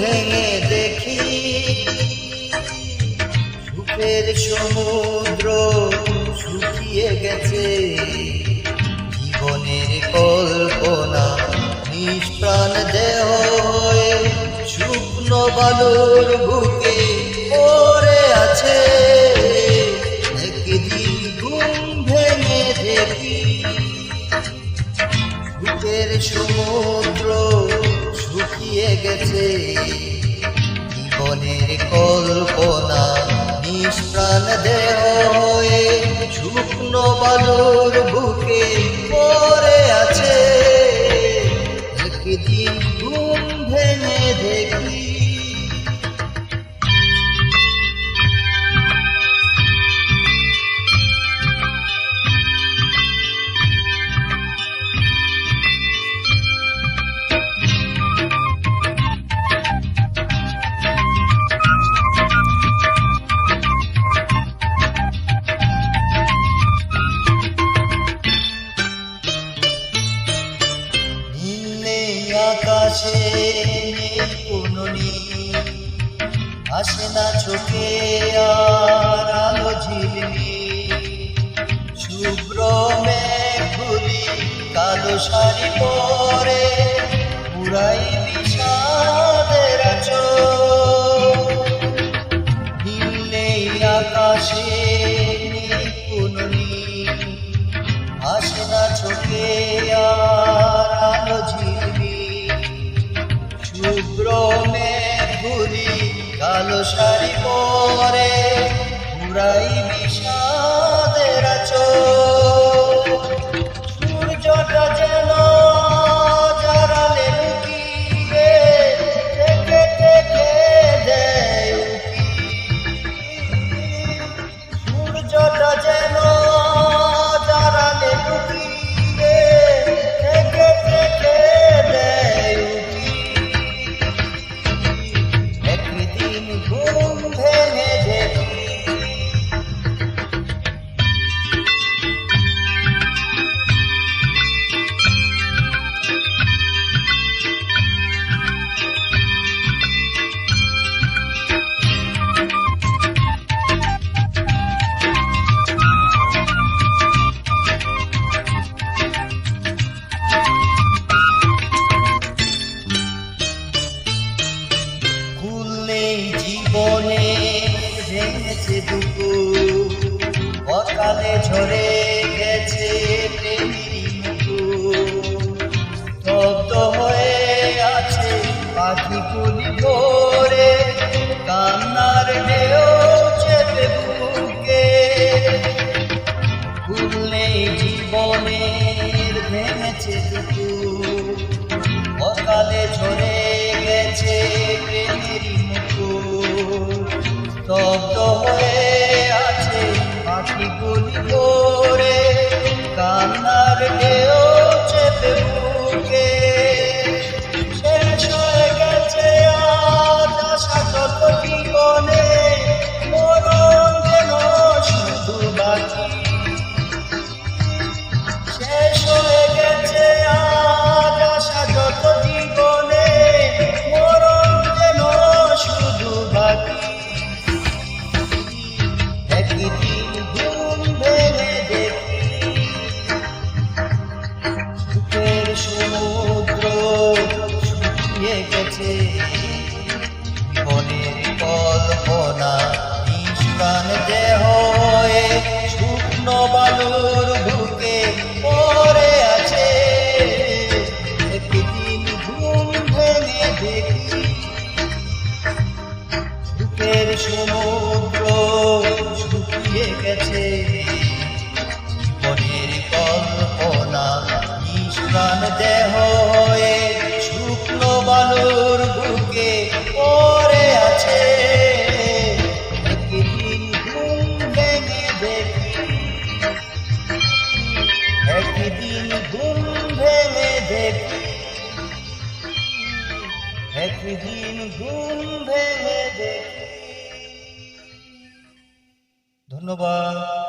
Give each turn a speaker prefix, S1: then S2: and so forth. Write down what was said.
S1: ভেঙে দেখি সুখের সমুদ্র শুকিয়ে গেছে, জীবনের কল্পনা নিষ্প্রাণ দেহ হয়ে শুকনো বালুর বুকে পড়ে আছে। একদিন ঘুম ভেঙে দেখি সুখের সমুদ্র শুকিয়ে গেছে, জীবনের কল্পনা নিষ্প্রাণ দেহ হয়ে শুকনো বালুর বুকে পড়ে আছে। একদিন ঘুম ভেঙে দেখি আকাশে কোনো নীল, আসে না চোখে আর আলো ঝিলমিল, শুভ্র মেঘগুলি কালো শাড়ি পরে পুরাই বিষাদের আঁচল। নীল নেই আকাশে কোনো নীল, আসে না চোখে আর আলো ঝিলমিল, শুভ্র মেঘগুলি কালো শাড়ি পরে পুরাই বিষাদের আঁচল। সূর্যটা যেন জারালে লুকিয়ে থেকে থেকে দেয় উকি, সূর্যটা যেন জারালে লুকিয়ে থেকে থেকে দেয় উকি। একদিন ঘুম ভেঙে দেখি জীবনে ভেঙেছে দুপুর, অকালে ঝরে গেছে প্রেমেরই মুকুট, স্তব্ধ হয়ে আছে পাখিগুলি ভোরে, কান্নার ঢেউ চেপে বুকে। ফুল নেই জীবনের ভেঙেছে দুপুর, অকালে ঝরে গেছে প্রেমেরই মুকুট, স্তব্ধ হয়ে আছে পাখিগুলি ভোরে, কান্নার ঢেউ চেপে বুকে। শেষ হয়ে গেছে আজ আশা যত জীবনে, মরণ যেন শুধু বাকি। শেষ হয়ে গেছে আজ আশা যত জীবনে, মরণ যেন শুধু বাকি। একদিন ঘুম ভেঙে দেখি সুখের সমুদ্র শুকিয়ে গেছে, জীবনের কল্পনা নিষ্প্রাণ দেহ হয়ে শুকনো বালুর বুকে পড়ে আছে। একদিন ঘুম ভেঙে দেখি সুখের সমুদ্র শুকিয়ে গেছে, জীবনের কল্পনা নিষ্প্রাণ দেহ হয়ে শুকনো বালুর বুকে পড়ে আছে। একদিন ঘুম ভেঙে দেখি, একদিন ঘুম ভেঙে দেখি, একদিন ঘুম ভেঙে দেখি। ধন্যবাদ।